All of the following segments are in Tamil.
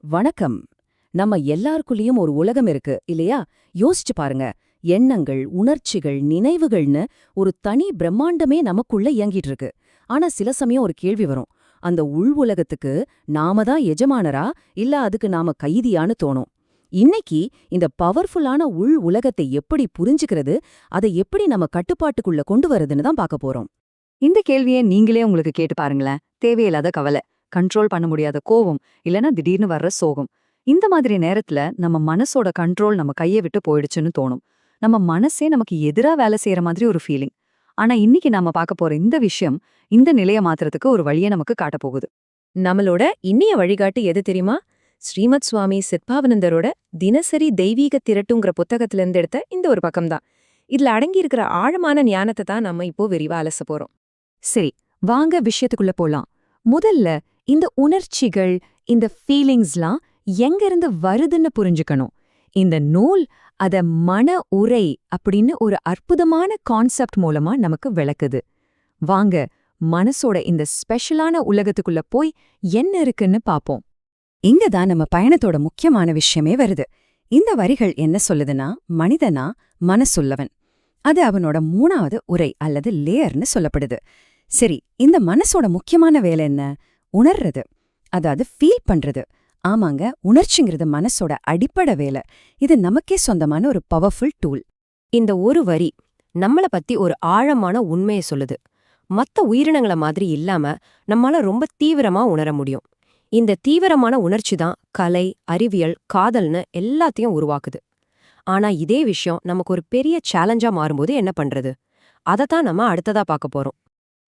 வணக்கம். நம்ம எல்லாருக்குள்ளயும் ஒரு உலகம் இருக்கு இல்லையா? யோசிச்சு பாருங்க. எண்ணங்கள், உணர்ச்சிகள், நினைவுகள்னு ஒரு தனி பிரம்மாண்டமே நமக்குள்ள இயங்கிட்டு இருக்கு. ஆனா சில சமயம் ஒரு கேள்வி வரும். அந்த உள் உலகத்துக்கு நாம தான் எஜமானரா இல்ல அதுக்கு நாம கைதியான்னு தோணும். இன்னைக்கு இந்த பவர்ஃபுல்லான உள் உலகத்தை எப்படி புரிஞ்சுக்கிறது, அதை எப்படி நம்ம கட்டுப்பாட்டுக்குள்ள கொண்டு வரதுன்னு தான் பார்க்க போறோம். இந்த கேள்வியை நீங்களே உங்களுக்கு கேட்டு பாருங்களேன். தேவையில்லாத கவலை, கண்ட்ரோல் பண்ண முடியாத கோவம், இல்லனா திடீர்னு வர்ற சோகம். இந்த மாதிரி நேரத்துல நம்ம மனசோட கண்ட்ரோல் நம்ம கையை விட்டு போயிடுச்சுன்னு தோணும். நம்ம மனசே நமக்கு எதிரா வேலை செய்யற மாதிரி ஒரு ஃபீலிங். ஆனா இன்னைக்கு நாம பார்க்க போற இந்த விஷயம் இந்த நிலையை மாத்துறதுக்கு ஒரு வழியை நமக்கு காட்டப் போகுது. நம்மளோட இன்னிய வழிகாட்டு எது தெரியுமா? ஸ்ரீமத் சுவாமி சித்பாவனந்தரோட தினசரி தெய்வீக திரட்டுங்கிற புத்தகத்துல இருந்து எடுத்த இந்த ஒரு பக்கம்தான். இதுல அடங்கி இருக்கிற ஆழமான ஞானத்தை தான் நம்ம இப்போ விரிவா அலச போறோம். சரி, வாங்க விஷயத்துக்குள்ள போலாம். முதல்ல இந்த உணர்ச்சிகள், இந்த ஃபீலிங்ஸ்லாம் எங்கிருந்து வருதுன்னு புரிஞ்சுக்கணும். இந்த நூல் அத மன உரை அப்படின்னு ஒரு அற்புதமான கான்செப்ட் மூலமா நமக்கு விளக்குது. வாங்க மனசோட இந்த ஸ்பெஷலான உலகத்துக்குள்ள போய் என்ன இருக்குன்னு பாப்போம். இங்க தான் நம்ம பயணத்தோட முக்கியமான விஷயமே வருது. இந்த வரிகள் என்ன சொல்லுதுன்னா, மனிதனா மனசுள்ளவன். அது அவனோட 3வது உரை அல்லது லேயர்னு சொல்லப்படுது. சரி, இந்த மனசோட முக்கியமான வேலை என்ன? உணர்றது, அதாவது ஃபீல் பண்றது. ஆமாங்க, உணர்ச்சிங்கிறது மனசோட அடிப்படை வேலை. இது நமக்கே சொந்தமான ஒரு பவர்ஃபுல் டூல். இந்த ஒரு வரி நம்மள பத்தி ஒரு ஆழமான உண்மையை சொல்லுது. மத்த உயிரினங்கள மாதிரி இல்லாம நம்மால ரொம்ப தீவிரமா உணர முடியும். இந்த தீவிரமான உணர்ச்சி தான் கலை, அறிவியல், காதல்னு எல்லாத்தையும் உருவாக்குது. ஆனா இதே விஷயம் நமக்கு ஒரு பெரிய சேலஞ்சா மாறும்போது என்ன பண்றது? அதத்தான் நம்ம அடுத்ததா பார்க்க போறோம்.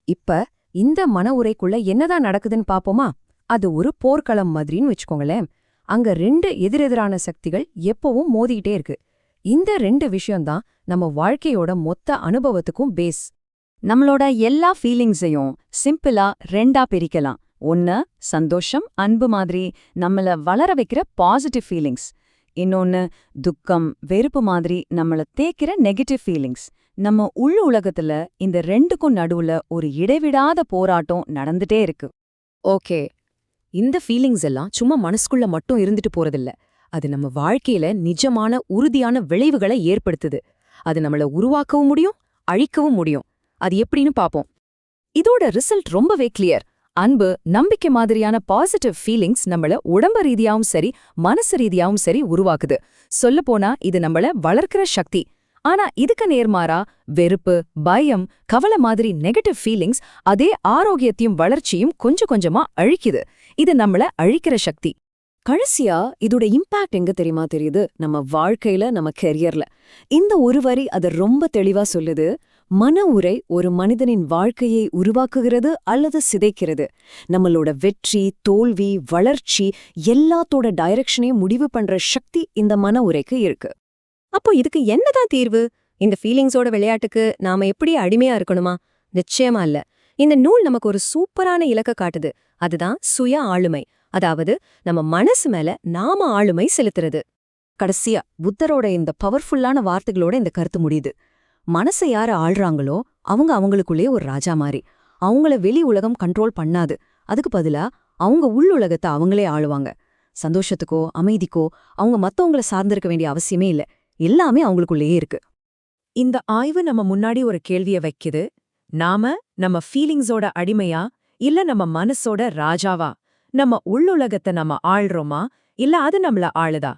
இப்ப இந்த மன உரைக்குள்ள என்னதான் நடக்குதுன்னு பாப்போமா? அது ஒரு போர்க்களம் மாதிரின்னு வச்சுக்கோங்களேன். அங்க 2 எதிரெதிரான சக்திகள் எப்பவும் மோதிக்கிட்டே இருக்கு. இந்த 2 விஷயம்தான் நம்ம வாழ்க்கையோட மொத்த அனுபவத்துக்கும் பேஸ். நம்மளோட எல்லா ஃபீலிங்ஸையும் சிம்பிளா 2ஆ பிரிக்கலாம். ஒன்னு சந்தோஷம், அன்பு மாதிரி நம்மள வளர வைக்கிற பாசிட்டிவ் ஃபீலிங்ஸ். இன்னொன்னு துக்கம், வெறுப்பு மாதிரி நம்மள தேய்க்கிற நெகட்டிவ் ஃபீலிங்ஸ். நம்ம உள் உலகத்துல இந்த 2க்கும் நடுவுல ஒரு இடைவிடாத போராட்டம் நடந்துட்டே இருக்கு. ஓகே, இந்த ஃபீலிங்ஸ் எல்லாம் சும்மா மனசுக்குள்ள மட்டும் இருந்துட்டு போறதில்ல. அது நம்ம வாழ்க்கையில நிஜமான உறுதியான விளைவுகளை ஏற்படுத்துது. அது நம்மள உருவாக்கவும் முடியும், அழிக்கவும் முடியும். அது எப்படின்னு பாப்போம். இதோட ரிசல்ட் ரொம்பவே கிளியர். அன்பு, நம்பிக்கை மாதிரியான பாசிட்டிவ் ஃபீலிங்ஸ் நம்மள உடம்பு ரீதியாவும் சரி, மனசு ரீதியாவும் சரி உருவாக்குது. சொல்லப்போனா இது நம்மள வளர்க்கிற சக்தி. ஆனா இதுக்கு நேர்மாறா வெறுப்பு, பயம், கவலை மாதிரி நெகட்டிவ் ஃபீலிங்ஸ் அதே ஆரோக்கியத்தையும் வளர்ச்சியும் கொஞ்சம் கொஞ்சமா அழிக்குது. இது நம்மள அழிக்கிற சக்தி. கடைசியா இதோட இம்பாக்ட் எங்க தெரியுமா தெரியுது? நம்ம வாழ்க்கையில, நம்ம கெரியர்ல. இந்த ஒரு வரி அதை ரொம்ப தெளிவா சொல்லுது. மன உரை ஒரு மனிதனின் வாழ்க்கையை உருவாக்குகிறது அல்லது சிதைக்கிறது. நம்மளோட வெற்றி, தோல்வி, வளர்ச்சி எல்லாத்தோட டைரக்ஷனையும் முடிவு பண்ற சக்தி இந்த மன உரைக்கு இருக்கு. அப்போ இதுக்கு என்னதான் தீர்வு? இந்த ஃபீலிங்ஸோட விளையாட்டுக்கு நாம எப்படி அடிமையா இருக்கணுமா? நிச்சயமா இல்ல. இந்த நூல் நமக்கு ஒரு சூப்பரான இலக்க காட்டுது. அதுதான் சுய ஆளுமை. அதாவது நம்ம மனசு மேல நாம ஆளுமை செலுத்துறது. கடைசியா புத்தரோட இந்த பவர்ஃபுல்லான வார்த்தைகளோட இந்த கருத்து முடியுது. மனசை யாரு ஆள்றாங்களோ அவங்க அவங்களுக்குள்ளே ஒரு ராஜா மாதிரி. அவங்கள வெளி உலகம் கண்ட்ரோல் பண்ணாது. அதுக்கு பதிலா அவங்க உள் உலகத்தை அவங்களே ஆளுவாங்க. சந்தோஷத்துக்கோ அமைதிக்கோ அவங்க மத்தவங்கள சார்ந்திருக்க வேண்டிய அவசியமே இல்ல. எல்லாமே அவங்களுக்குள்ளேயே இருக்கு. இந்த ஆய்வு நம்ம முன்னாடி ஒரு கேள்விய வைக்குது. நாம நம்ம ஃபீலிங்ஸோட அடிமையா இல்ல நம்ம மனசோட ராஜாவா? நம்ம உள்ளுலகத்தை நம்ம ஆள்றோமா இல்ல அது நம்மள ஆளுதா?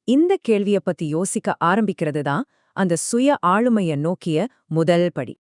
இந்த கேள்விய பத்தி யோசிக்க ஆரம்பிக்கிறது தான் அந்த சுய ஆளுமைய நோக்கிய முதல் படி.